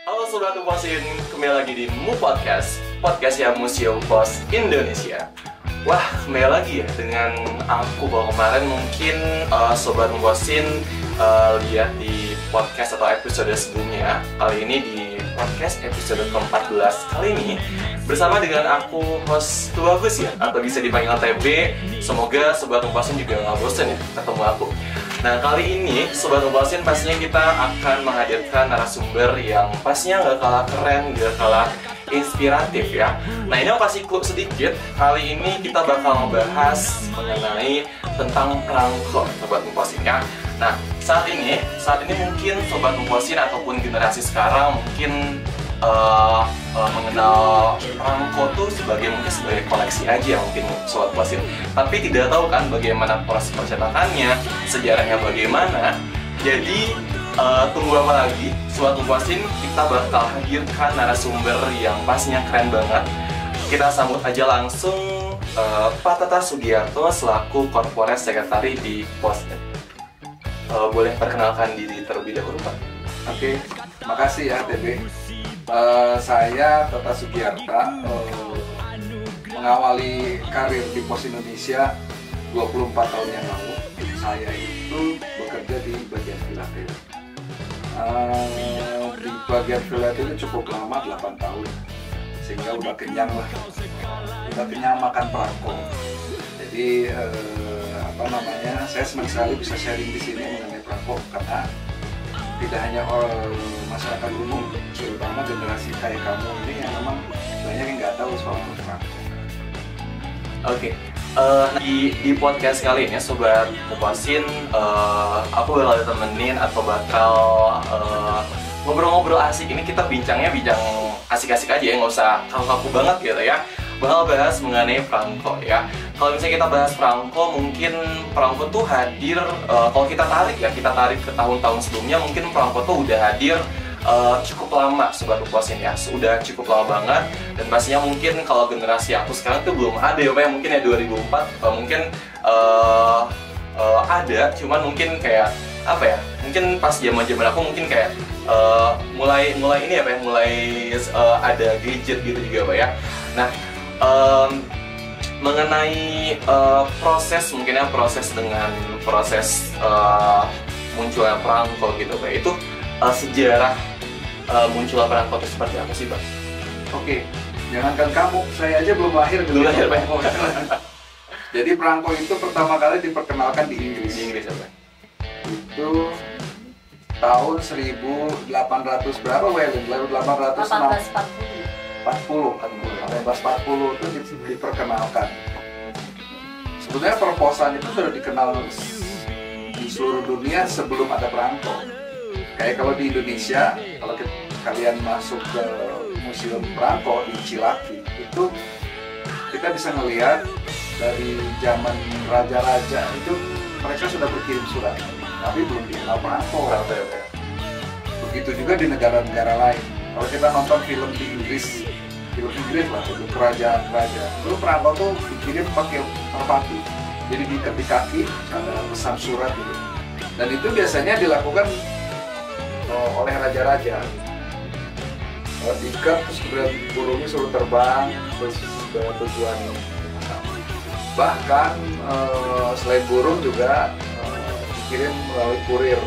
Halo Sobat Uposin, kembali lagi di Mu Podcast, podcastnya Museum Pos Indonesia. Wah, kembali lagi ya dengan aku. Bahwa kemarin mungkin Sobat Uposin lihat di podcast atau episode sebelumnya. Kali ini di podcast episode ke-14 kali ini bersama dengan aku, host Tubagus ya, atau bisa dipanggil TB. Semoga Sobat Uposin juga nggak bosan ya ketemu aku. Nah, kali ini Sobat Uposin pastinya kita akan menghadirkan narasumber yang pastinya nggak kalah keren, nggak kalah inspiratif ya. Nah, ini aku kasih clue sedikit. Kali ini kita bakal membahas mengenai tentang perangko Sobat Uposin ya. Nah, saat ini mungkin Sobat Uposin ataupun generasi sekarang mungkin mengenal perangko tuh sebagai koleksi aja mungkin Sobat Uposin, tapi tidak tahu kan bagaimana proses percetakannya, sejarahnya bagaimana. Jadi tunggu apa lagi Sobat Uposin, kita bakal hadirkan narasumber yang pastinya keren banget. Kita sambut aja langsung Pak Tata Sugiarto selaku Corporate Secretary di Pos. Boleh perkenalkan diri terlebih dahulu Pak? Oke, makasih ya TB. Saya Tata Sugiarta, mengawali karir di Pos Indonesia 24 tahun yang lalu. Saya itu bekerja di bagian filatel. Di bagian filatel itu cukup lama, 8 tahun. Sehingga udah kenyang lah, udah kenyang makan perangko. Jadi saya senang sekali bisa sharing di sini mengenai perangko, karena tidak hanya masyarakat umum, terutama generasi kayak kamu ini yang memang banyak yang nggak tahu soal perangko. Oke. Di podcast kali ini Sobat Uposin, aku bakal temenin atau bakal ngobrol-ngobrol asik. Ini kita bincang asik-asik aja ya, nggak usah kaku-kaku banget gitu ya. Bakal bahas mengenai perangko ya. Kalau misalnya kita bahas perangko, mungkin perangko tuh hadir, kalau kita tarik ke tahun-tahun sebelumnya, mungkin perangko tuh udah hadir cukup lama Sobat Uposin ya, sudah cukup lama banget. Dan pastinya mungkin kalau generasi aku sekarang tuh belum ada ya Pak, mungkin ya 2004 mungkin ada, cuman mungkin kayak apa ya, mungkin pas zaman aku mungkin kayak mulai ini ya Pak, mulai ada gadget gitu juga Pak ya. Nah, mengenai proses munculnya perangko gitu Pak, itu sejarah munculnya perangko itu seperti apa sih Pak? Oke, jangankan kamu, saya aja belum lahir Pak. Jadi perangko itu pertama kali diperkenalkan di Inggris. Di Inggris ya Pak? Itu tahun 1800 berapa Welen? 1840 itu diperkenalkan. Sebenarnya perposan itu sudah dikenal di seluruh dunia sebelum ada perangko. Kayak kalau di Indonesia, kalau kalian masuk ke museum perangko di Cilaki, itu kita bisa ngelihat dari zaman raja-raja itu mereka sudah berkirim surat, tapi belum dikenal perangko. Begitu juga di negara-negara lain. Kalau kita nonton film di Inggris lah, itu kerajaan-kerajaan, itu perangko tuh dikirim pakai merpati, jadi diikat di kaki, ada pesan surat gitu. Dan itu biasanya dilakukan oleh raja-raja. Diikat terus kemudian burungnya suruh terbang terus ke tujuan. Bahkan selain burung juga dikirim melalui kurir,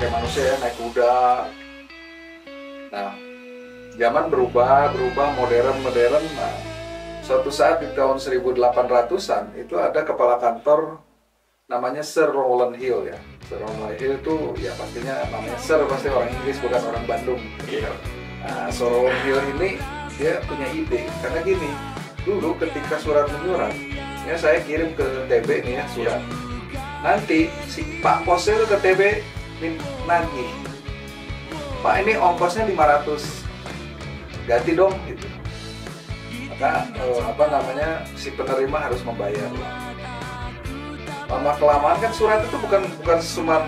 kayak manusia ya, naik kuda. Nah, zaman berubah modern. Nah, suatu saat di tahun 1800-an itu ada kepala kantor namanya Sir Rowland Hill ya. Sir Rowland Hill itu ya pastinya namanya Sir, pasti orang Inggris bukan orang Bandung. Nah, Sir Rowland Hill ini dia punya ide, karena gini, dulu ketika surat menyurat, ya saya kirim ke TB nih ya surat. Nanti si Pak Posnya ke TB nagih, Pak ini ongkosnya 500, ganti dong gitu. Maka si penerima harus membayar. Lama-kelamaan kan surat itu bukan cuma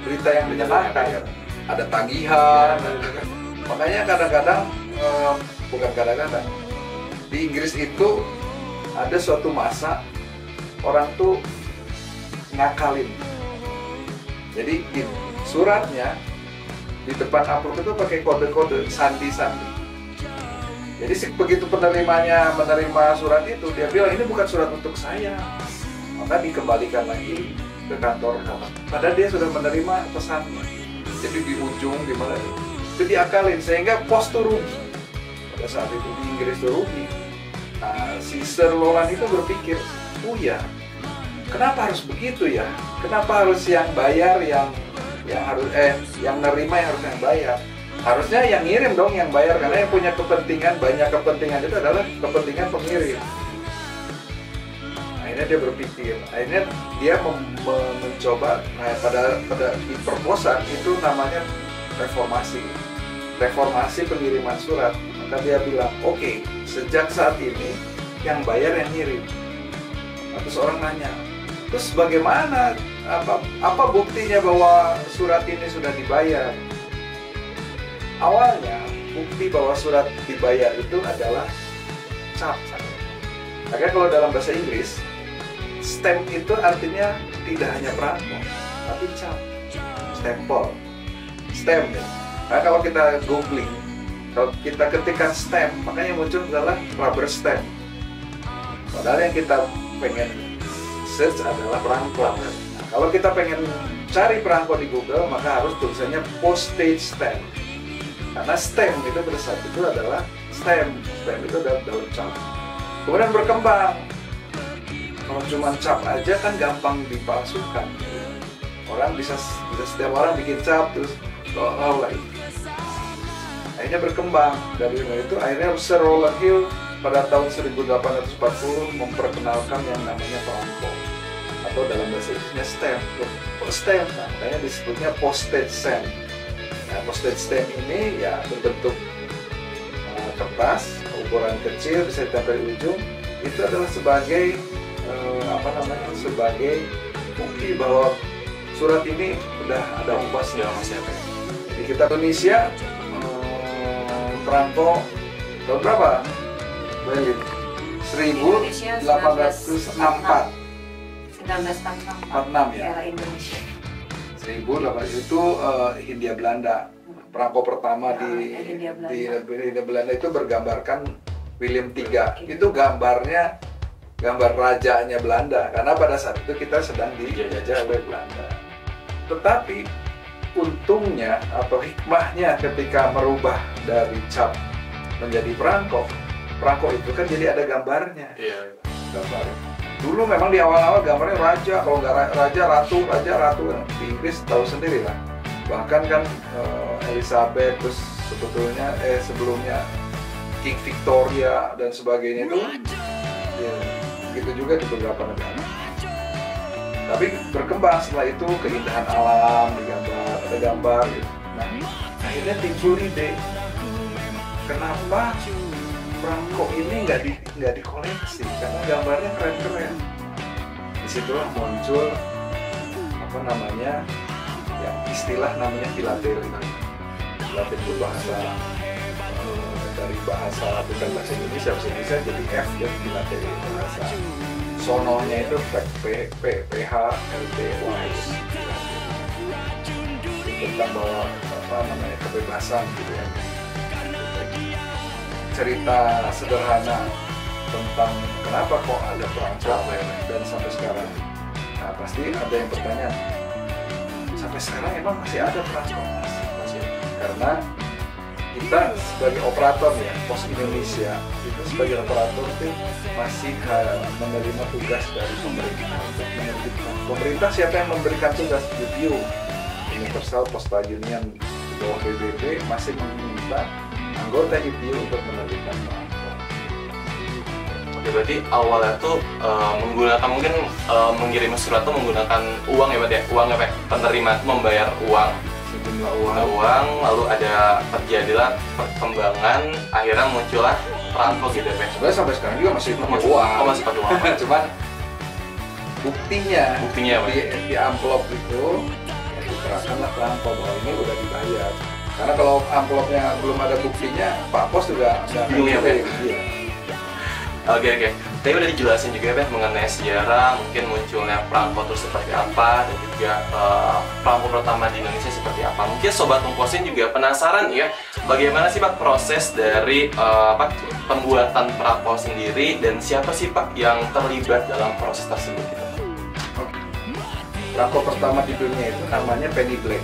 berita yang menyenangkan ya. Ada tagihan. Makanya kadang-kadang di Inggris itu ada suatu masa orang tuh ngakalin. Jadi suratnya di depan amplop itu pakai kode-kode sandi-sandi. Jadi begitu penerimanya menerima surat itu, dia bilang ini bukan surat untuk saya, maka dikembalikan lagi ke kantor. Padahal dia sudah menerima pesannya. Jadi di ujung di mana itu diakalin sehingga pos tuh rugi. Pada saat itu di Inggris tuh rugi. Nah, si Sir Rowland itu berpikir, oh ya, kenapa harus begitu ya? Kenapa harus yang bayar yang harus yang nerima yang harus yang bayar? Harusnya yang ngirim dong yang bayar, karena yang punya kepentingan, banyak kepentingan itu adalah kepentingan pengirim. Akhirnya dia berpikir, akhirnya dia mencoba, pada di perposan itu namanya reformasi pengiriman surat. Maka dia bilang, oke, sejak saat ini yang bayar yang ngirim. Terus orang nanya, terus bagaimana, apa buktinya bahwa surat ini sudah dibayar? Awalnya bukti bahwa surat dibayar itu adalah cap. Makanya kalau dalam bahasa Inggris, stamp itu artinya tidak hanya perangko, tapi cap, stempel, stamp. Nah, kalau kita googling, kalau kita ketikkan stamp, makanya muncul adalah rubber stamp. Padahal yang kita pengen search adalah perangko. Nah, kalau kita pengen cari perangko di Google, maka harus tulisannya postage stamp. Karena stamp itu pada saat itu adalah stamp itu adalah daun cap. Kemudian berkembang. Kalau cuma cap aja kan gampang dipalsukan. Orang bisa setiap orang bikin cap terus lagi. Akhirnya berkembang dari itu. Akhirnya Sir Rowland Hill pada tahun 1840 memperkenalkan yang namanya perangko, atau dalam bahasa Inggrisnya stamp. Stamp, makanya disebutnya postage stamp. Nah, postage stamp ini ya berbentuk kertas, ukuran kecil, bisa ditempel di ujung. Itu adalah sebagai sebagai bukti bahwa surat ini udah ada ongkosnya. Jadi kita Indonesia perangko tahun berapa? 1864. 1946 ya. Era Indonesia. 1800 itu Hindia Belanda. Perangko pertama di Hindia Belanda itu bergambarkan William III. Itu gambar rajanya Belanda, karena pada saat itu kita sedang dijajah oleh Belanda. Tetapi untungnya atau hikmahnya ketika merubah dari cap menjadi perangko itu kan jadi ada gambarnya. Iya. Gambarnya. Dulu memang di awal-awal gambarnya raja, kalau nggak raja ratu. Di Inggris tahu sendiri lah. Bahkan kan Elizabeth, terus sebelumnya King Victoria dan sebagainya itu, ya, begitu juga di beberapa negara. Tapi berkembang setelah itu keindahan alam ada gambar gitu. Nah, akhirnya timbul ide, kenapa perangko ini nggak dikoleksi, karena gambarnya keren-keren. Disitulah muncul ya istilah namanya filateli. Filateli itu bahasa dari bahasa bukan bahasa Indonesia jadi F ya, filateli bahasa sononya itu PH LTY tentang bahwa kebebasan gitu ya. Cerita sederhana tentang kenapa kok ada perangko dan sampai sekarang. Nah, pasti ada yang bertanya, sampai sekarang emang masih ada perangko? Masih. Karena kita sebagai operator ya, Pos Indonesia itu sebagai operator itu masih menerima tugas dari pemerintah untuk menerbitkan. Pemerintah siapa yang memberikan tugas? UPU, Universal Postal Union, di bawah PBB masih meminta anggota UPU untuk menerbitkan perangko. Oke, berarti awalnya tuh menggunakan mungkin mengirim surat tuh menggunakan uang ya, Pak ya? Uang apa? Penerima membayar uang, sejumlah uang, lalu ada terjadilah perkembangan, akhirnya muncullah perangko gitu ya, Pak. Sebenarnya sampai sekarang juga masih pakai uang. Oh, masih pakai uang. Cuman buktinya Pak. Di amplop itu ya diserahkanlah perangko bahwa ini udah dibayar. Karena kalau amplopnya belum ada buktinya, Pak Pos juga nggak bingung ya, Pak? Iya. Oke. Tadi udah dijelasin juga ya mengenai sejarah, mungkin munculnya perangko itu seperti apa, dan juga perangko pertama di Indonesia seperti apa. Mungkin Sobat Mungkosin juga penasaran ya, bagaimana sih Pak proses dari pembuatan perangko sendiri, dan siapa sih Pak yang terlibat dalam proses tersebut gitu? Perangko pertama di dunia itu namanya penny black.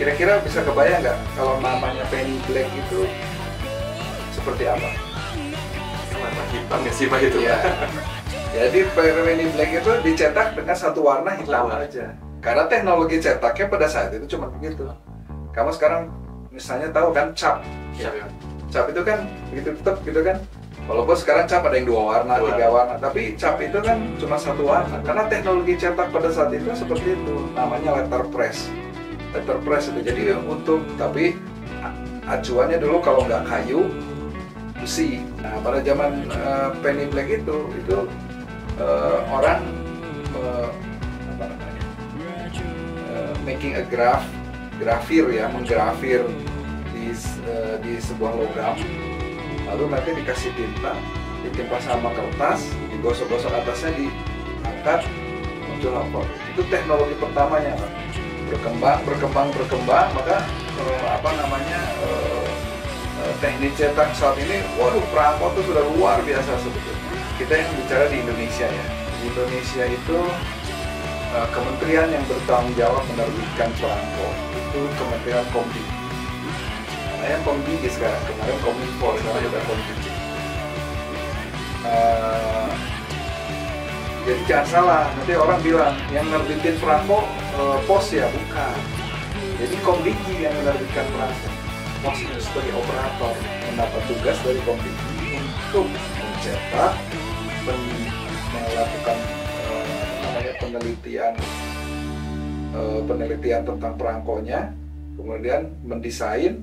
Kira-kira bisa kebayang nggak kalau namanya penny black itu seperti apa? Warna hitam ya sih Pak itu? Ya. Jadi penny black itu dicetak dengan satu warna hitam aja. Karena teknologi cetaknya pada saat itu cuma begitu. Kamu sekarang misalnya tahu kan cap? Iya. Cap itu kan begitu tetap gitu kan. Walaupun sekarang cap ada yang 2 warna, 3 warna, tapi cap itu kan cuma satu warna. Karena teknologi cetak pada saat itu seperti itu, namanya letterpress. Letterpress itu jadi tapi acuannya dulu kalau nggak kayu, besi. Nah, pada zaman penny black itu orang making a grafir ya, menggrafir di sebuah logam, lalu nanti dikasih tinta, ditimpa sama kertas, digosok-gosok atasnya, diangkat, muncul apa? Itu teknologi pertamanya, berkembang, maka teknik cetak saat ini, waduh, perangko itu sudah luar biasa sebetulnya. Kita yang bicara di Indonesia ya. Di Indonesia itu kementerian yang bertanggung jawab menerbitkan perangko itu Kementerian Komdigi. Namanya Komdigi sekarang, kemarin Kominfo, sekarang sudah Komdigi. Jadi jangan salah, nanti orang bilang yang menerbitin perangko pos ya, bukan. Jadi Komdigi yang menerbitkan perangko. Pos itu sebagai operator mendapat tugas dari Komdigi untuk mencetak, melakukan penelitian tentang perangkonya, kemudian mendesain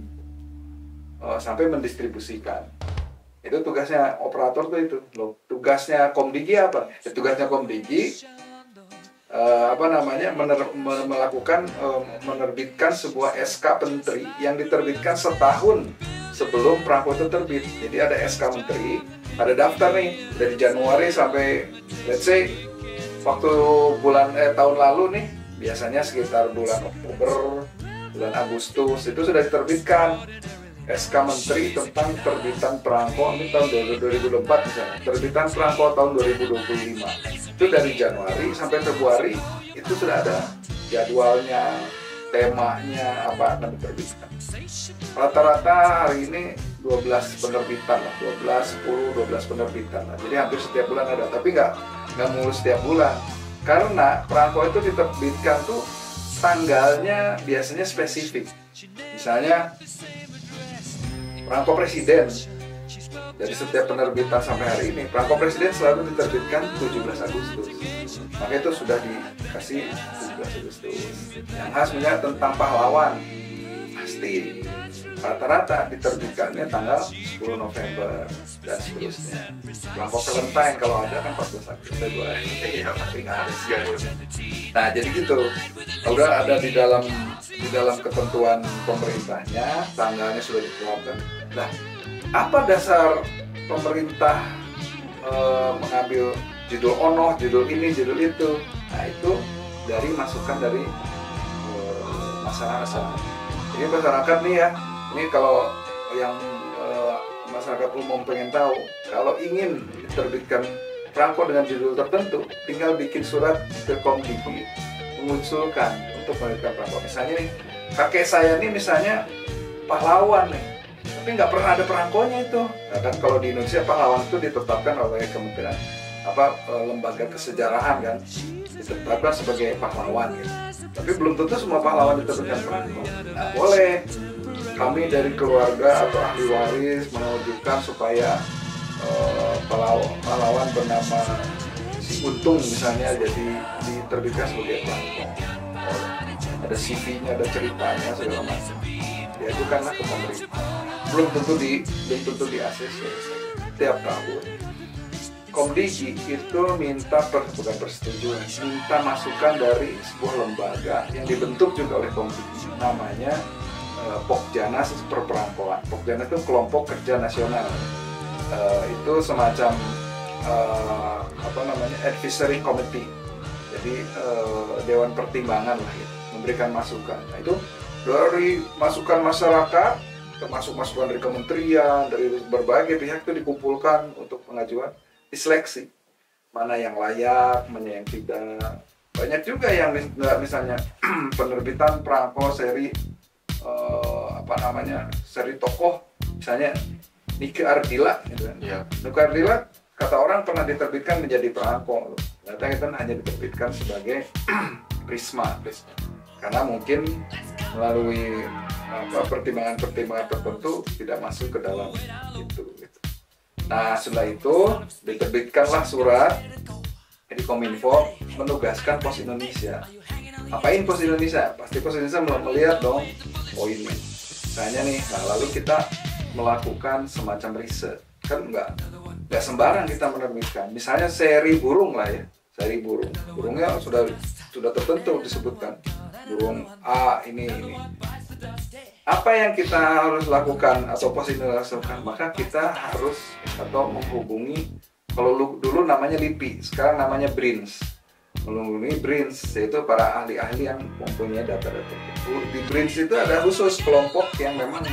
sampai mendistribusikan. Itu tugasnya operator tuh itu. Loh, tugasnya Komdigi apa? Ya, tugasnya Komdigi menerbitkan sebuah SK Menteri yang diterbitkan setahun sebelum perangko itu terbit. Jadi ada SK Menteri, ada daftar nih dari Januari sampai let's say waktu tahun lalu nih, biasanya sekitar bulan Oktober, bulan Agustus itu sudah diterbitkan SK Menteri tentang terbitan perangko. Ini tahun 2024 misalnya, terbitan perangko tahun 2025. Itu dari Januari sampai Februari itu sudah ada jadwalnya, temanya, apa yang diterbitkan. Rata-rata hari ini 12 penerbitan lah, 12 penerbitan lah. Jadi hampir setiap bulan ada, tapi nggak mulus setiap bulan. Karena perangko itu diterbitkan tuh tanggalnya biasanya spesifik. Misalnya perangko presiden. Jadi setiap penerbitan sampai hari ini, perangko presiden selalu diterbitkan 17 Agustus. Maka itu sudah dikasih 17 Agustus. Yang khasnya tentang pahlawan, pasti rata-rata diterbitkannya tanggal 10 November dan seterusnya. Perangko Valentine kalau ada kan 14 Agustus Februari. Iya, tapi nggak ada sih. Nah, jadi gitu. Udah ada di dalam ketentuan pemerintahnya, tanggalnya sudah ditetapkan. Nah, apa dasar pemerintah mengambil judul ono, judul ini, judul itu? Nah, itu dari masukan dari masyarakat. Jadi masyarakat nih ya, ini kalau yang masyarakat umum pengen tahu, kalau ingin diterbitkan perangko dengan judul tertentu, tinggal bikin surat ke Komdigi mengusulkan untuk menerbitkan perangko. Misalnya nih, kakek saya nih misalnya pahlawan nih, tapi nggak pernah ada perangkonya itu. Nah, kan kalau di Indonesia pahlawan itu ditetapkan oleh Kementerian lembaga kesejarahan kan, ditetapkan sebagai pahlawan gitu. Tapi belum tentu semua pahlawan diterbitkan perangko. Nah, boleh kami dari keluarga atau ahli waris mengajukan supaya pahlawan bernama si Untung misalnya jadi diterbitkan sebagai perangko. Ada CV-nya, ada ceritanya segala macam. Diajukanlah ke pemerintah. Belum tentu di ACC. Setiap tahun Komdigi itu minta persetujuan, minta masukan dari sebuah lembaga yang dibentuk juga oleh Komdigi, namanya Pokjanas Perperangkoan. Pokjanas itu kelompok kerja nasional. itu semacam advisory committee. Jadi dewan pertimbangan lah gitu, memberikan masukan. Nah, itu dari masukan masyarakat, termasuk masukan dari kementerian, dari berbagai pihak itu dikumpulkan untuk pengajuan, diseleksi mana yang layak, mana yang tidak. Banyak juga yang misalnya penerbitan perangko seri seri tokoh, misalnya Nike Ardila gitu kan. Iya. Nike Ardila kata orang pernah diterbitkan menjadi perangko, ternyata itu hanya diterbitkan sebagai Prisma. Karena mungkin melalui pertimbangan-pertimbangan tertentu tidak masuk ke dalam itu. Nah, setelah itu diterbitkanlah surat dari Kominfo menugaskan Pos Indonesia. Apain Pos Indonesia? Pasti Pos Indonesia melihat dong poinnya. Misalnya nih, nah lalu kita melakukan semacam riset. Kan enggak sembarang kita menerbitkan. Misalnya seri burung lah ya, seri burung. Burungnya sudah tertentu disebutkan. Burung A ini. Apa yang kita harus lakukan atau Pos Indonesia lakukan? Maka kita harus atau menghubungi, kalau dulu namanya LIPI, sekarang namanya BRINS. Menghubungi BRINS, yaitu para ahli-ahli yang mempunyai data-data. Di BRINS itu ada khusus kelompok yang memang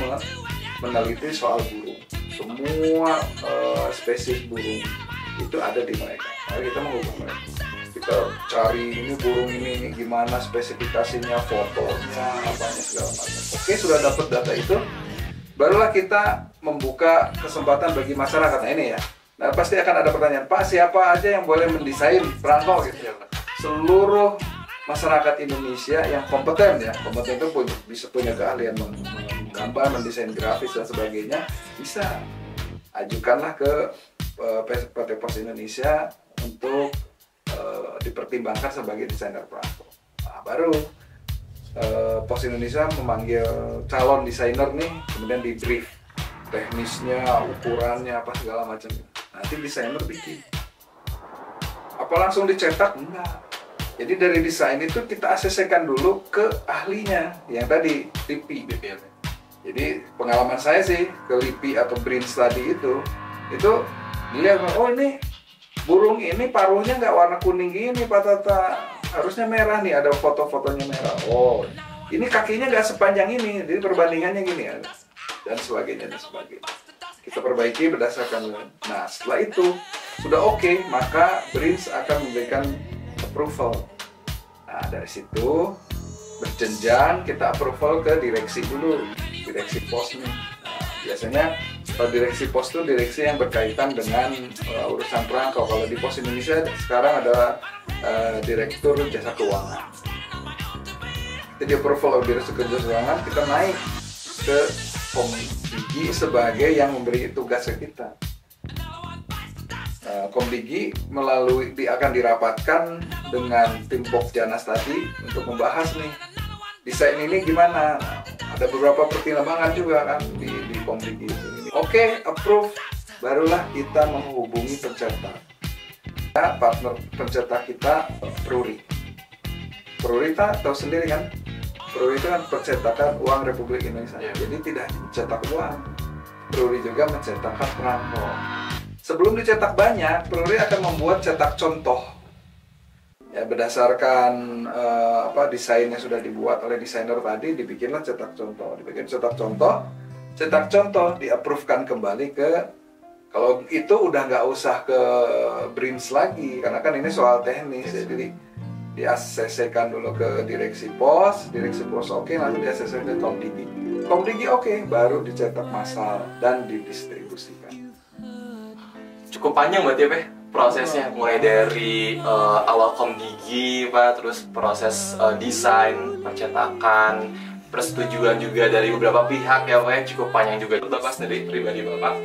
meneliti soal burung. Semua spesies burung itu ada di mereka. Mari kita menghubungi mereka. Kita cari ini burung ini gimana spesifikasinya, fotonya, apanya segala macam. Oke, sudah dapat data itu, barulah kita membuka kesempatan bagi masyarakat. Nah ini ya. Nah pasti akan ada pertanyaan, Pak, siapa aja yang boleh mendesain perangko gitu ya? Seluruh masyarakat Indonesia yang kompeten ya, kompeten itu bisa punya keahlian menggambar, mendesain grafis dan sebagainya, bisa ajukanlah ke PT Pos Indonesia untuk dipertimbangkan sebagai desainer perangko. Nah, baru Pos Indonesia memanggil calon desainer nih, kemudian di brief teknisnya, ukurannya apa segala macam. Nanti desainer bikin. Apa langsung dicetak? Enggak. Jadi dari desain itu kita ACC-kan dulu ke ahlinya yang tadi LIPI. Jadi pengalaman saya sih ke LIPI atau BRINS tadi itu dilihat, oh ini burung ini paruhnya nggak warna kuning gini Pak Tata, harusnya merah nih, ada foto-fotonya merah. Oh ini kakinya nggak sepanjang ini, jadi perbandingannya gini ya, dan sebagainya. Kita perbaiki berdasarkan. Nah setelah itu sudah oke, maka BRINS akan memberikan approval. Nah dari situ berjenjang kita approval ke direksi dulu, direksi pos nih. Nah, biasanya kalau direksi pos itu direksi yang berkaitan dengan urusan perangko. Kalau di Pos Indonesia sekarang ada direktur jasa keuangan. Jadi approval dari direktur jasa keuangan, kita naik ke Komdigi sebagai yang memberi tugas ke kita. Komdigi akan dirapatkan dengan tim Pokjanas tadi untuk membahas nih desain ini gimana. Ada beberapa pertimbangan juga kan di Komdigi ini. Oke, approve, barulah kita menghubungi pencetak. Partner pencetak kita Pruri. Pruri kita tahu sendiri kan, Pruri itu kan percetakan uang Republik Indonesia. Jadi tidak mencetak uang, Pruri juga mencetakkan perangko. Sebelum dicetak banyak, Pruri akan membuat cetak contoh. Ya, berdasarkan desain yang sudah dibuat oleh desainer tadi, dibikinlah cetak contoh. Dibikin cetak contoh, di-approve-kan kembali ke, kalau itu udah nggak usah ke BRINS lagi, karena kan ini soal teknis. Jadi di-ACC-kan dulu ke direksi pos oke, lalu di-ACC ke Komdigi oke, baru dicetak massal dan didistribusikan. Cukup panjang berarti ya Pak prosesnya, mulai dari awal Komdigi Pak, terus proses desain, percetakan, persetujuan juga dari beberapa pihak ya Pak, cukup panjang juga. Bapak sendiri pribadi Bapak,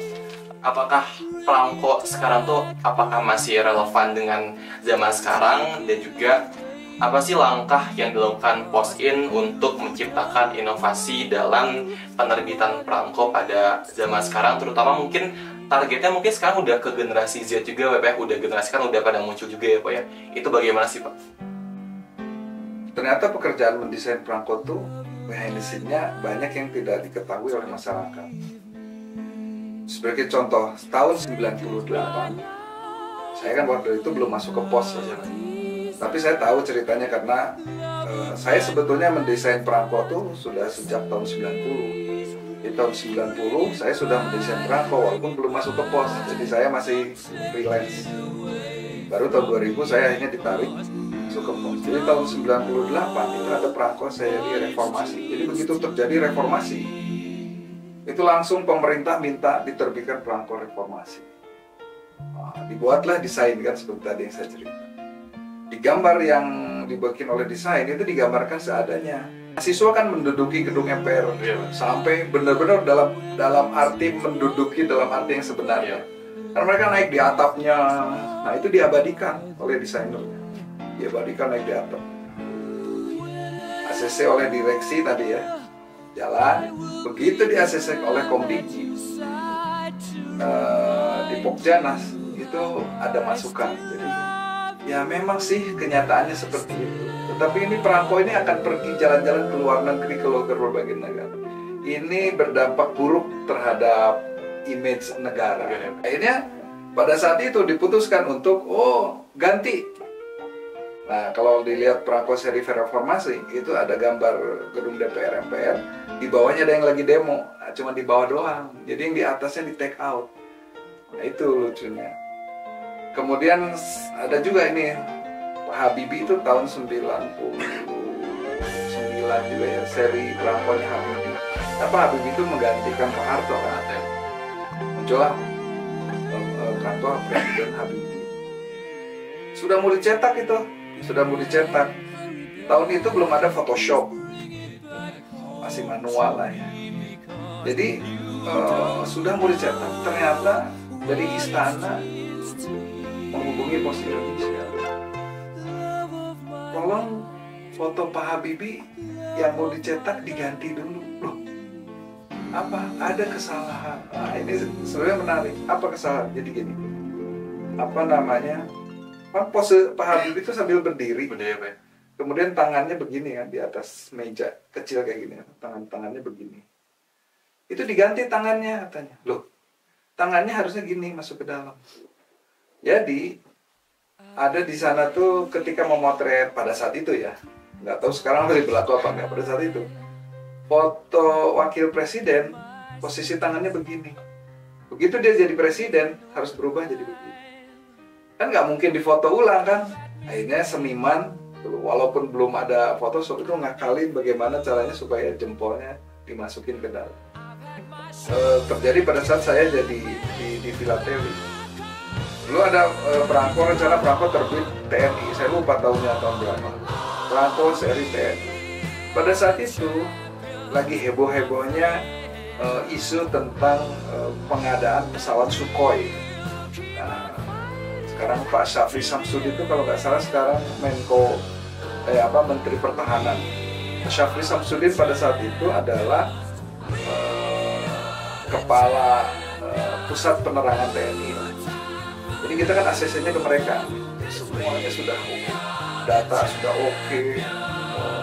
apakah perangko sekarang tuh apakah masih relevan dengan zaman sekarang, dan juga apa sih langkah yang dilakukan Pos-in untuk menciptakan inovasi dalam penerbitan perangko pada zaman sekarang, terutama mungkin targetnya mungkin sekarang udah ke generasi Z juga Pak, udah generasi kan udah pada muncul juga ya Pak ya. Itu bagaimana sih Pak? Ternyata pekerjaan mendesain perangko tuh behind the scene-nya banyak yang tidak diketahui oleh masyarakat. Sebagai contoh, tahun 98, saya kan waktu itu belum masuk ke pos saja. Tapi saya tahu ceritanya karena saya sebetulnya mendesain perangko tuh sudah sejak tahun 90. Di tahun 90 saya sudah mendesain perangko walaupun belum masuk ke pos. Jadi saya masih freelance. Baru tahun 2000 saya akhirnya ditarik masuk ke pos. Jadi tahun 98 itu ada perangko seri reformasi. Jadi begitu terjadi reformasi, itu langsung pemerintah minta diterbitkan perangko reformasi. Dibuatlah desain kan seperti tadi yang saya cerita. Di gambar yang dibikin oleh desain itu digambarkan seadanya. Siswa kan menduduki gedung MPR sampai benar-benar dalam arti menduduki dalam arti yang sebenarnya. Karena mereka naik di atapnya. Nah itu diabadikan oleh desainernya. Diabadikan naik di atap. ACC oleh direksi tadi ya. Jalan. Begitu di ACC oleh Komdigi di Pokjanas itu ada masukan. Jadi ya memang sih kenyataannya seperti itu. Tetapi ini perangko ini akan pergi jalan-jalan ke luar negeri, ke berbagai negara. Ini berdampak buruk terhadap image negara. Akhirnya pada saat itu diputuskan untuk ganti. Nah kalau dilihat perangko seri reformasi itu ada gambar gedung DPR MPR, di bawahnya ada yang lagi demo, cuma di bawah doang. Jadi yang di atasnya di take out. Nah itu lucunya. Kemudian ada juga ini Pak Habibie itu tahun 99 juga ya, seri perangkonya Habibie. Nah, Pak Habibie itu menggantikan Pak Harto kan. Muncullah perangko Presiden Habibie. Sudah mau dicetak itu, sudah mau dicetak. Tahun itu belum ada Photoshop, masih manual lah ya. Jadi sudah mau dicetak, ternyata dari istana menghubungi Pos Indonesia. Tolong foto Pak Habibie yang mau dicetak diganti dulu. Loh, apa? Ada kesalahan. Nah, ini sebenarnya menarik. Apa kesalahan? Jadi gini. Apa namanya? Pose Pak Habibie itu sambil berdiri. Kemudian tangannya begini kan di atas meja kecil kayak gini. Tangannya begini. Itu diganti tangannya katanya. Loh, tangannya harusnya gini masuk ke dalam. Jadi ada di sana tuh ketika memotret pada saat itu ya, nggak tahu sekarang masih berlaku apa nggak, pada saat itu foto wakil presiden posisi tangannya begini. Begitu dia jadi presiden harus berubah jadi begini. Kan nggak mungkin difoto ulang kan. Akhirnya seniman walaupun belum ada Photoshop itu ngakalin bagaimana caranya supaya jempolnya dimasukin ke dalam. Terjadi pada saat saya jadi di Filateli. Dulu ada rencana perangko terbit TNI, saya lupa tahunnya tahun berapa. Perangko seri TNI. Pada saat itu lagi heboh-hebohnya isu tentang pengadaan pesawat Sukhoi. Nah, sekarang Pak Syafri Samsudin itu kalau nggak salah sekarang Menteri Pertahanan. Syafri Samsudin pada saat itu adalah kepala pusat penerangan TNI. Jadi kita kan ACC-nya ke mereka, semuanya sudah oke, data sudah oke,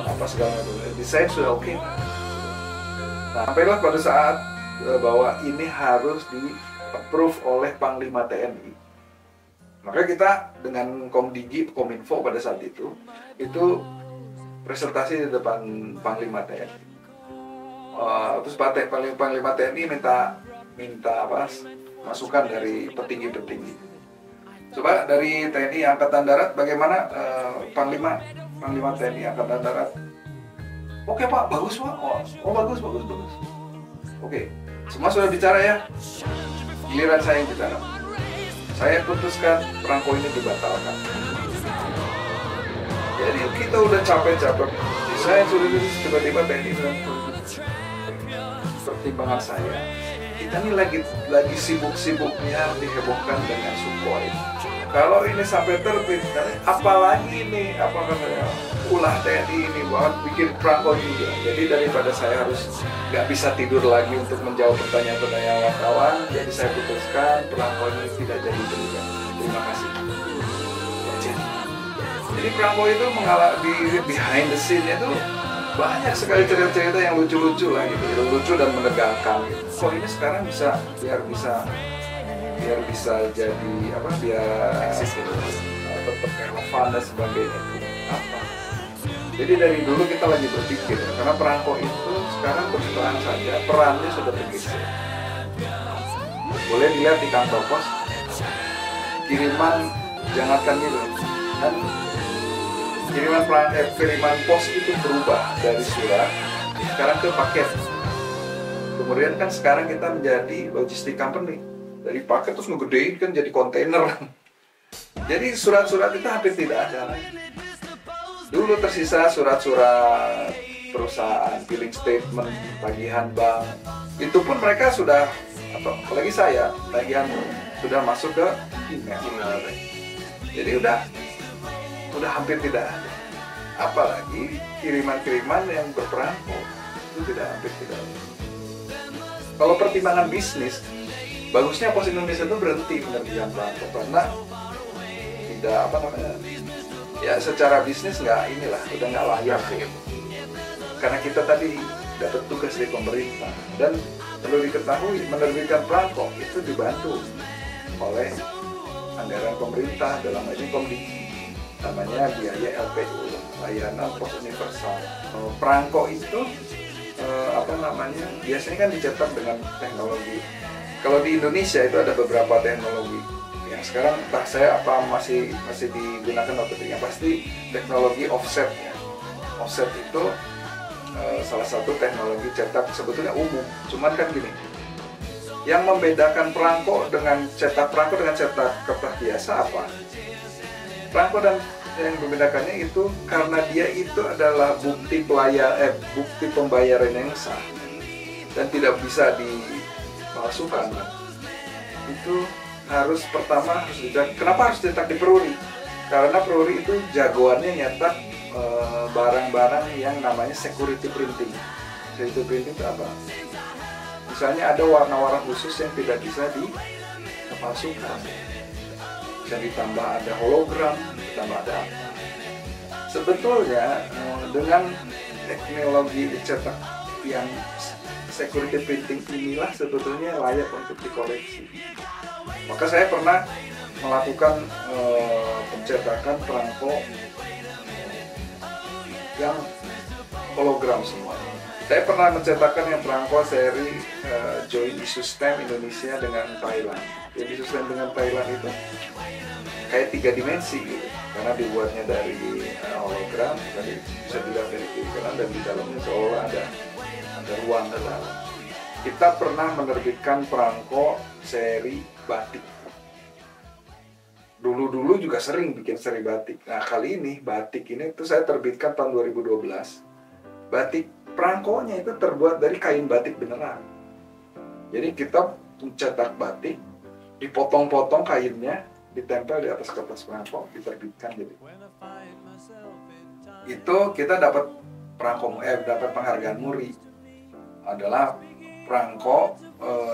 apa segala macam, desain sudah oke. Nah, sampailah pada saat bahwa ini harus di-approve oleh Panglima TNI. Maka kita dengan Komdigi, Kominfo pada saat itu presentasi di depan Panglima TNI. Terus Panglima TNI minta masukan dari petinggi-petinggi. Coba dari TNI Angkatan Darat bagaimana Panglima TNI Angkatan Darat? Oke Pak, bagus Pak. Bagus. Oke, semua sudah bicara ya. Giliran saya yang bicara. Saya putuskan perangko ini dibatalkan. Jadi kita udah capek-capek. Saya sudah tiba-tiba TNI bilang pertimbangan saya. Kita ini lagi sibuk-sibuknya dihebohkan dengan Sukhoi. Kalau ini sampai terbit, apalagi ini ulah TNI ini buat bikin perangko juga. Jadi daripada saya harus nggak bisa tidur lagi untuk menjawab pertanyaan-pertanyaan wartawan, jadi saya putuskan perangko ini tidak jadi juga. Terima kasih. Jadi perangko itu mengalami behind the scene itu banyak sekali cerita-cerita yang lucu-lucu lah gitu, lucu dan menegangkan gitu. Kok ini sekarang bisa biar bisa jadi apa, biar eksis gitu. tetap relevan dan sebagainya itu apa. Jadi dari dulu kita lagi berpikir, karena perangko itu sekarang berterang saja perannya sudah bergeser. Boleh dilihat di kantor pos, kiriman jangankan gitu, kan kiriman pos itu berubah dari surat sekarang ke paket. Kemudian kan sekarang kita menjadi logistik company, dari paket terus ngegedein kan jadi kontainer. Jadi surat-surat itu hampir tidak ada lagi. Dulu tersisa surat-surat perusahaan, billing statement, tagihan bank. Itu pun mereka sudah, atau apalagi saya, tagihan sudah masuk ke email. Jadi udah hampir tidak ada. Apalagi kiriman-kiriman yang berperangko itu hampir tidak ada. Kalau pertimbangan bisnis, bagusnya Pos Indonesia itu berhenti menerbitkan perangko karena tidak ya secara bisnis udah nggak layak gitu. Karena kita tadi dapat tugas dari pemerintah dan perlu diketahui menerbitkan perangko itu dibantu oleh anggaran pemerintah, dalam hal ini namanya biaya LPU, layanan pos universal. Perangko itu biasanya kan dicetak dengan teknologi. Kalau di Indonesia itu ada beberapa teknologi yang sekarang entah saya masih digunakan atau tidak, pasti teknologi offset ya. Offset itu salah satu teknologi cetak sebetulnya umum, cuman kan gini, yang membedakan perangko dengan cetak kertas biasa apa? Perangko dan yang membedakannya itu karena dia itu adalah bukti pembayaran yang sah dan tidak bisa dipalsukan. Itu pertama harus dicetak. Kenapa harus dicetak di Peruri? Karena Peruri itu jagoannya nyetak barang-barang yang namanya security printing. Security printing itu apa? Misalnya ada warna-warna khusus yang tidak bisa dipalsukan. Bisa ditambah ada hologram, ditambah ada apa. Sebetulnya dengan teknologi cetak yang security printing inilah sebetulnya layak untuk dikoleksi. Maka saya pernah melakukan pencetakan perangko yang hologram semuanya. Saya pernah mencetakkan yang perangko seri Joint Issue Stamp Indonesia dengan Thailand. Joint Issue Stamp dengan Thailand itu kayak 3 dimensi gitu, karena dibuatnya dari hologram, jadi bisa dilihat dari kiri kanan dan di dalamnya seolah ada ruang ke dalam. Kita pernah menerbitkan perangko seri batik. Dulu juga sering bikin seri batik. Nah kali ini batik ini tuh saya terbitkan tahun 2012. Batik perangkonya itu terbuat dari kain batik beneran. Jadi kita mencetak batik, dipotong-potong kainnya, ditempel di atas kertas perangko, diterbitkan jadi. Itu kita dapat dapat penghargaan MURI. Adalah perangko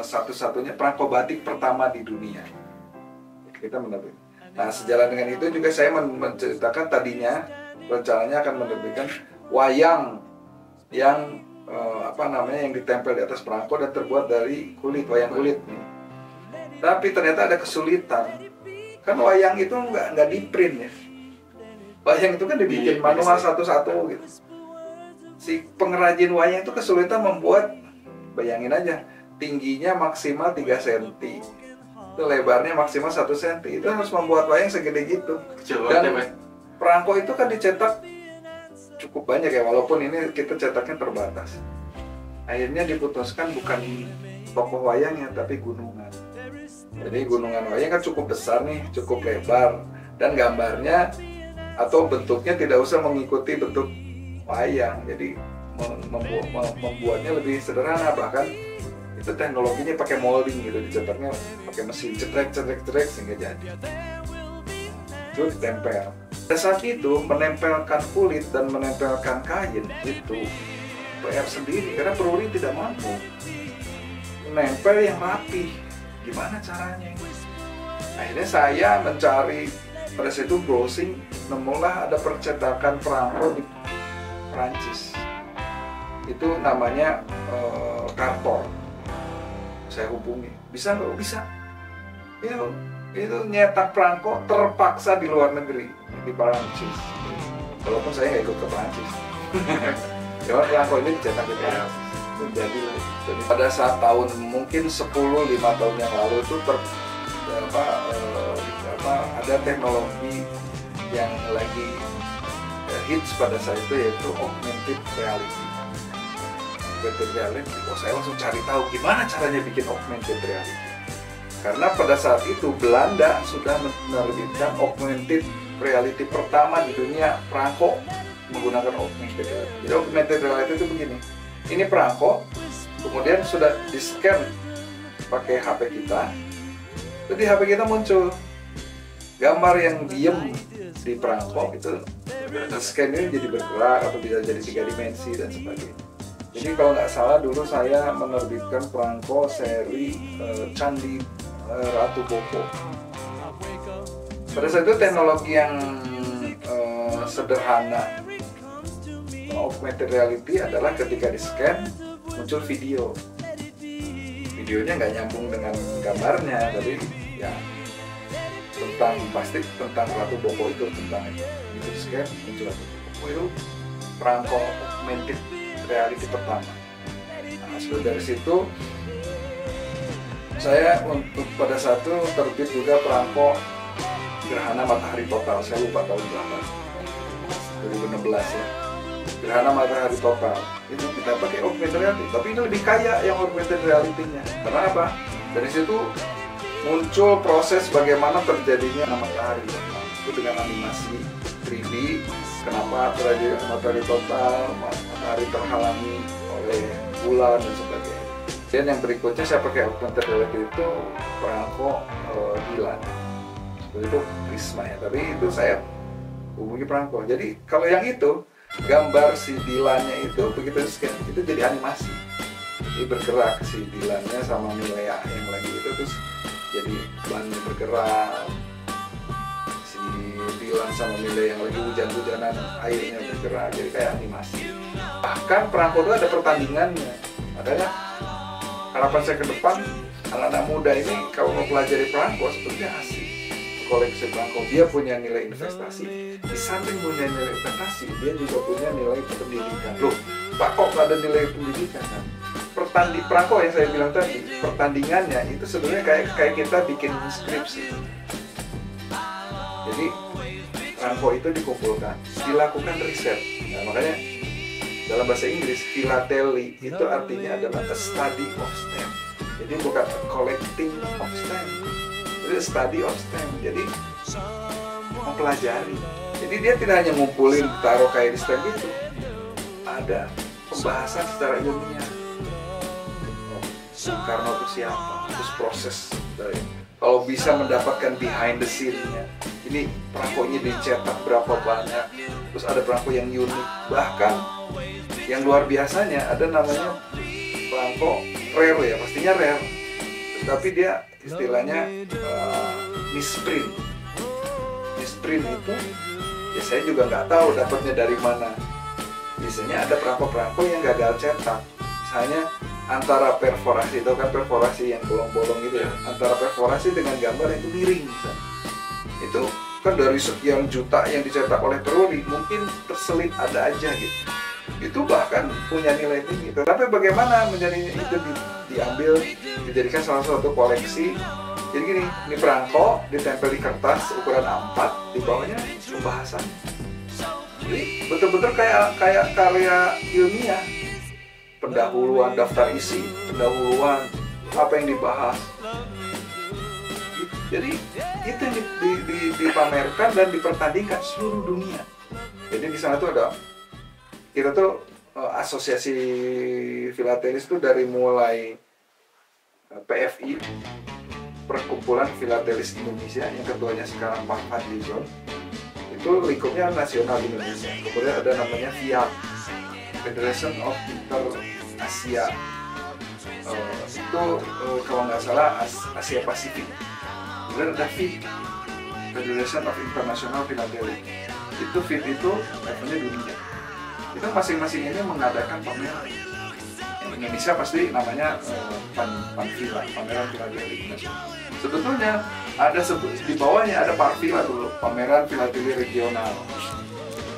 satu-satunya perangko batik pertama di dunia. Kita menerbitkan. Nah, sejalan dengan itu juga saya menceritakan tadinya rencananya akan menerbitkan wayang yang yang ditempel di atas perangko dan terbuat dari kulit, wayang kulit nih. Tapi ternyata ada kesulitan. Kan wayang itu nggak di print ya. Wayang itu kan dibikin manual satu-satu gitu. Si pengrajin wayang itu kesulitan membuat, bayangin aja, tingginya maksimal 3 cm, itu lebarnya maksimal 1 cm, itu harus membuat wayang segede gitu. Dan perangko itu kan dicetak cukup banyak ya, walaupun ini kita cetaknya terbatas. Akhirnya diputuskan bukan tokoh wayangnya, tapi gunungan. Jadi gunungan wayang kan cukup besar nih, cukup lebar, dan gambarnya atau bentuknya tidak usah mengikuti bentuk wayang, jadi membuatnya lebih sederhana. Bahkan itu teknologinya pakai molding gitu, dicetaknya pakai mesin cetrek sehingga jadi. Itu ditempel. Pada saat itu menempelkan kulit dan menempelkan kain itu PR sendiri karena Peruri tidak mampu menempel yang rapi. Gimana caranya? Akhirnya saya mencari, pada saat itu browsing, nemulah ada percetakan perangko di Prancis. itu namanya kantor. Saya hubungi, bisa nggak? Bisa. Itu nyetak perangko terpaksa di luar negeri, di Perancis. Walaupun saya nggak ikut ke Perancis. Cuma perangko ini dicetak di Perancis. Jadi pada saat tahun mungkin 10-5 tahun yang lalu itu ada teknologi yang lagi hits pada saat itu, yaitu augmented reality. Augmented reality, saya langsung cari tahu gimana caranya bikin augmented reality. Karena pada saat itu Belanda sudah menerbitkan augmented reality pertama di dunia, perangko menggunakan augmented reality. Jadi augmented reality itu begini, ini perangko, kemudian sudah di-scan pakai HP kita, jadi di HP kita muncul gambar yang diem di perangko itu, scan ini jadi bergerak atau bisa jadi 3 dimensi dan sebagainya. Jadi kalau nggak salah dulu saya menerbitkan perangko seri Candi Ratu Boko. Pada saat itu teknologi yang sederhana augmented reality adalah ketika di-scan muncul video. Videonya nggak nyambung dengan gambarnya, tapi ya tentang Ratu Boko itu, tentang itu di-scan muncul Ratu Boko. Itu perangko augmented reality pertama. Nah, sudah dari situ saya untuk pada saat itu terbit juga perangko gerhana matahari total. Saya lupa tahun berapa, 2016 ya. Gerhana matahari total itu kita pakai augmented reality, tapi ini lebih kaya yang augmented reality-nya. Karena apa? Dari situ muncul proses bagaimana terjadinya matahari total itu dengan animasi 3D. Kenapa terjadi matahari total, matahari terhalangi oleh bulan dan sebagainya. Dan yang berikutnya saya pakai augmented reality itu perangko Dylan. Itu Prisma ya, tapi itu saya hubungi perangko. Jadi kalau yang itu gambar si Dylan-nya itu begitu scan itu jadi animasi. Jadi bergerak si Dylan-nya sama Milea yang lagi itu, terus jadi ban bergerak. Si Dylan sama Milea yang lagi hujan-hujanan airnya bergerak, jadi kayak animasi. Bahkan perangko itu ada pertandingannya. Makanya harapan saya ke depan anak-anak muda ini kalau mau pelajari perangko sebenarnya asik. Koleksi perangko, dia punya nilai investasi, di samping punya nilai investasi dia juga punya nilai pendidikan. Loh, Pak, kok nggak ada nilai pendidikan kan? Perangko yang saya bilang tadi, pertandingannya itu sebenarnya kayak kita bikin skripsi. Jadi perangko itu dikumpulkan, dilakukan riset. Nah, makanya dalam bahasa Inggris philately itu artinya adalah a study of stamp. Jadi bukan a collecting of stamp, itu study of stamp. Jadi mempelajari. Jadi dia tidak hanya ngumpulin taruh kayak di stamp itu, ada pembahasan secara ilmiah. Bung Karno itu siapa? Terus proses dari kalau bisa mendapatkan behind the scene-nya. Ini perangkonya dicetak berapa banyak, terus ada perangko yang unik, bahkan yang luar biasanya ada namanya perangko rare ya, pastinya rare, tapi dia istilahnya misprint. Misprint itu ya saya juga nggak tahu dapatnya dari mana. Biasanya ada perangko-perangko yang gagal cetak, misalnya antara perforasi, itu kan perforasi yang bolong-bolong gitu ya, antara perforasi dengan gambar itu miring misalnya. Itu kan dari sekian juta yang dicetak oleh Peruri mungkin terselip ada aja gitu. Itu bahkan punya nilai tinggi. Tapi bagaimana menjadi itu diambil dijadikan salah satu koleksi. Jadi gini, ini perangko ditempel di kertas ukuran A4, di bawahnya pembahasan. Jadi betul-betul kayak karya ilmiah. Pendahuluan daftar isi, pendahuluan apa yang dibahas. Jadi itu yang dipamerkan dan dipertandingkan seluruh dunia. Jadi di sana tuh ada, kita tuh asosiasi filatelis tuh dari mulai PFI, Perkumpulan Filatelis Indonesia, yang ketuanya sekarang Pak Fadlizon, itu lingkupnya nasional Indonesia. Kemudian ada namanya FIAP, Federation of Inter-Asia, itu kalau nggak salah Asia Pasifik. Kemudian ada FIP, Federation of International Philately. Itu FIP itu levelnya dunia. Itu masing-masing ini mengadakan pameran. Indonesia pasti namanya Panvilla, Pameran Villa Deli. Sebetulnya ada di bawahnya ada Parvilla dulu, Pameran Villa Deli regional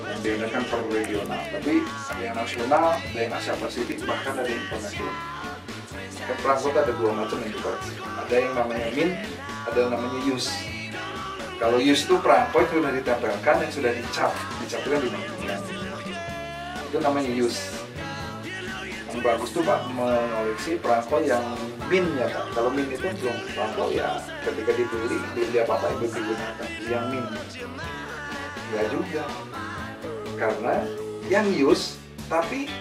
yang diadakan per regional. Tapi ada yang nasional, ada yang Asia Pasifik, bahkan ada yang internasional. Perangko ada dua macam yang dikoleksi. Ada yang namanya min, ada yang namanya use. Kalau use itu perangko yang sudah ditempelkan, yang sudah dicap itu kan dimainkan. Itu namanya use. Yang bagus tuh Pak mengoleksi perangko yang min ya Pak. Kalau min itu belum perangko ya ketika dibeli belum dia apa yang digunakan. Yang min ya juga karena yang use tapi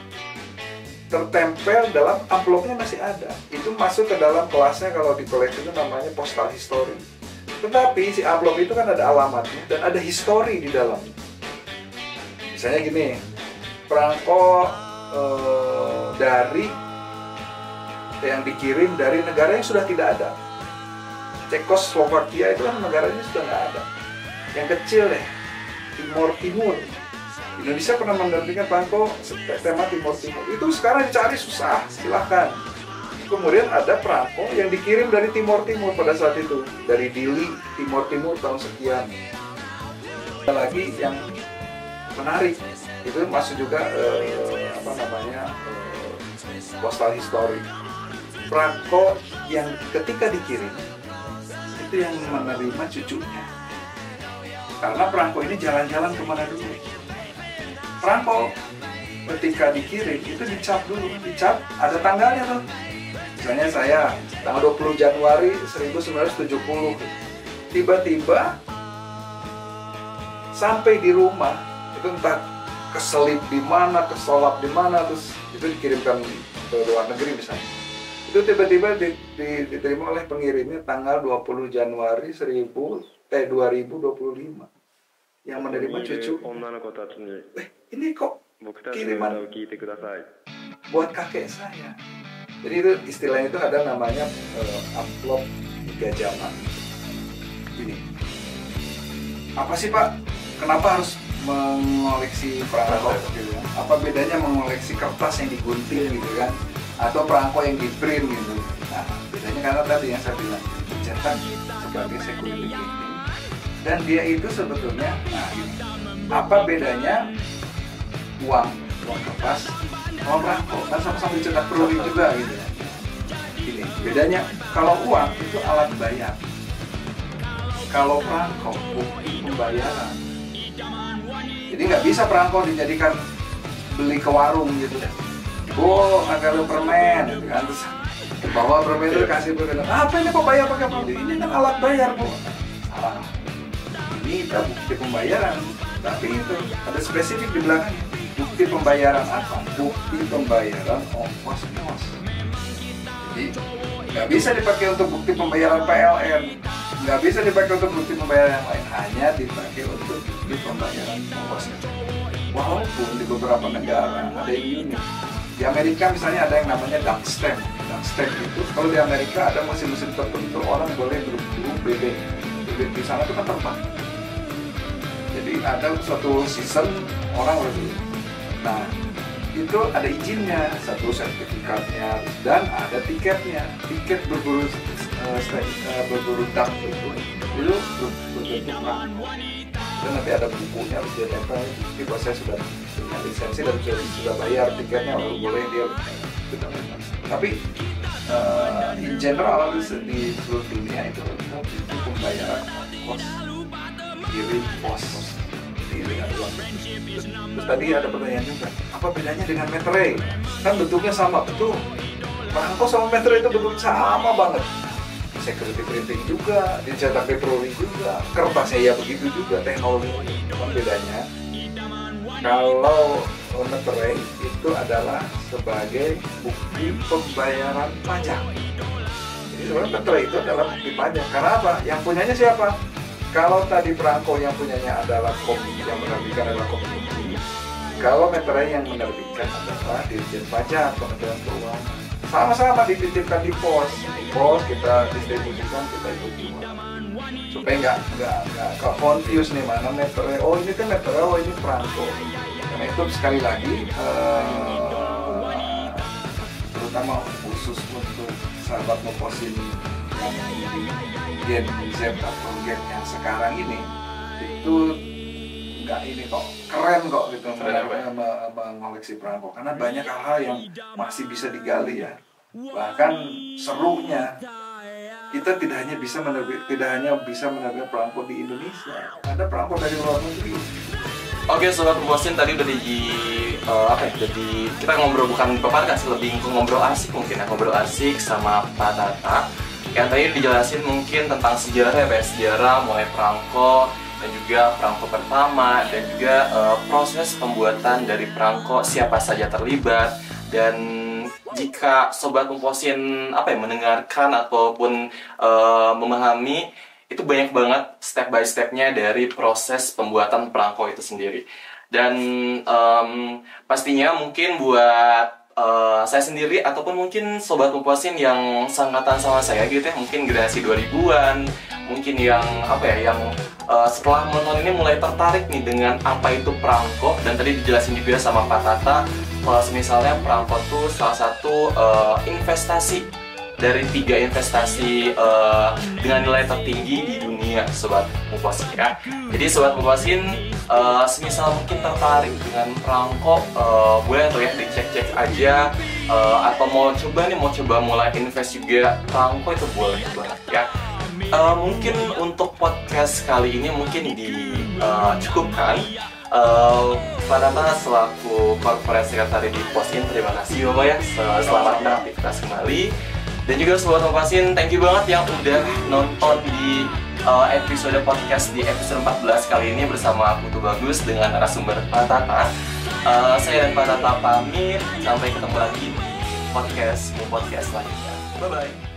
tertempel dalam amplopnya masih ada. Itu masuk ke dalam kelasnya kalau di koleksi itu namanya postal history. Tetapi si amplop itu kan ada alamatnya dan ada history di dalamnya. Misalnya gini, perangko dari yang dikirim dari negara yang sudah tidak ada. Cekoslovakia itu kan negaranya sudah nggak ada. Yang kecil deh, Timur. Indonesia pernah menerbitkan perangko tema Timur. Itu sekarang dicari susah, silahkan. Kemudian ada perangko yang dikirim dari Timur pada saat itu, dari Dili, Timur tahun sekian. Ada lagi yang menarik, itu masuk juga postal history. Perangko yang ketika dikirim itu yang menerima cucunya. Karena perangko ini jalan-jalan kemana dulu. Perangko ketika dikirim itu dicap dulu, ada tanggalnya tuh. Misalnya saya tanggal 20 Januari 1970, tiba-tiba sampai di rumah itu entah keselip di mana, kesolap di mana, terus itu dikirimkan ke luar negeri misalnya. Itu tiba-tiba diterima oleh pengirimnya tanggal 20 Januari 2025. Yang menerima cucu, ini kok kiriman buat kakek saya. Jadi itu istilahnya itu ada namanya amplop 3 zaman. Ini apa sih Pak? Kenapa harus mengoleksi perangko? Gitu kan? Apa bedanya mengoleksi kertas yang digunting gitu kan? Atau perangko yang di print gitu? Nah, bedanya karena tadi yang saya bilang dicetak sebagai security printing. Dan dia itu sebetulnya, apa bedanya uang kertas sama perangko? Kan sama-sama dicetak peruri juga gitu. Ini bedanya, kalau uang itu alat bayar, kalau perangko bukti pembayaran. Jadi nggak bisa perangko dijadikan beli ke warung gitu deh. Bu, agak lu permen gitu kan, terus bawa permen itu kasih permen. Apa ini kok bayar pakai permen? Ini kan alat bayar Bu. Salah. Ini bukti pembayaran, tapi itu ada spesifik di belakangnya. Bukti pembayaran apa? Bukti pembayaran ongkos kos. Jadi nggak bisa dipakai untuk bukti pembayaran PLN, nggak bisa dipakai untuk bukti pembayaran yang lain, hanya dipakai untuk bukti pembayaran ongkos. Walaupun di beberapa negara ada yang unik. Di Amerika misalnya ada yang namanya dump stamp. Dump stamp itu kalau di Amerika ada musim-musim tertentu orang boleh berburu bebek. Bebek di sana itu kan terbang. Jadi ada suatu season orang berburu. Nah, itu ada izinnya, satu sertifikatnya, dan ada tiketnya. Tiket berburu dump itu berbentuk perangko. Dan nanti ada bukunya, harus dia tempel. Jadi kalau saya sudah punya lisensi dan sudah bayar tiketnya, lalu boleh dia sudah bebas. Tapi in general di seluruh dunia itu pembayaran kos, kirim pos. Terus tadi ada pertanyaan juga, apa bedanya dengan meterai? Kan bentuknya sama, betul. Perangko sama meterai itu bentuk sama banget. Security printing juga, dicetak petroli juga, kertasnya ya begitu juga, teknologi. Cuman bedanya, kalau meterai itu adalah sebagai bukti pembayaran pajak. Jadi sebenarnya meterai itu adalah bukti pajak. Karena apa? Yang punyanya siapa? Kalau tadi perangko yang punyanya adalah komisi, yang menerbitkan adalah komisi. Kalau meterai yang menerbitkan adalah Dirjen Pajak, Kementerian Keuangan. Sama-sama dititipkan di pos kita distribusikan, kita ikut jual. Supaya nggak confuse nih mana meterai. Oh ini kan meterai, oh ini perangko. Karena itu sekali lagi perlu terutama khusus untuk sahabat Muposin yang di Gen Z atau Gen yang sekarang ini, itu nggak ini kok, keren kok gitu mengoleksi perangko, karena banyak hal-hal yang masih bisa digali ya. Bahkan serunya kita tidak hanya bisa menerbit perangko di Indonesia, ada perangko dari luar negeri. Oke, Sobat Muposin, tadi udah kita ngobrol, bukan podcast, lebih ngobrol asik mungkin ya, ngobrol asik sama Pak Tata. Yang tadi dijelasin mungkin tentang sejarah ya, sejarah mulai perangko dan juga perangko pertama, dan juga proses pembuatan dari perangko, siapa saja terlibat, dan jika Sobat Muposin mendengarkan ataupun memahami, itu banyak banget step by stepnya dari proses pembuatan perangko itu sendiri. Dan pastinya mungkin buat saya sendiri ataupun mungkin Sobat Muposin yang sangkatan sama saya gitu ya, mungkin generasi 2000-an, mungkin yang setelah menonton ini mulai tertarik nih dengan apa itu perangko. Dan tadi dijelasin juga sama Pak Tata kalau misalnya perangko itu salah satu investasi dari 3 investasi dengan nilai tertinggi di dunia, Sobat Muposin ya. Jadi Sobat Muposin, semisal mungkin tertarik dengan perangko, boleh tuh ya dicek-cek aja, atau mau coba mulai invest juga perangko, itu boleh banget ya. Mungkin untuk podcast kali ini mungkin dicukupkan. Pak Tata selaku Corporate Secretary di Posin, terima kasih Bapak ya, selamat beraktivitas kembali. Dan juga Sobat Muposin, thank you banget yang udah nonton di episode podcast di episode 14 kali ini bersama Putu Bagus dengan narasumber Pak Tata. Saya dan Pak Tata pamit, sampai ketemu lagi di podcast selanjutnya. Bye-bye.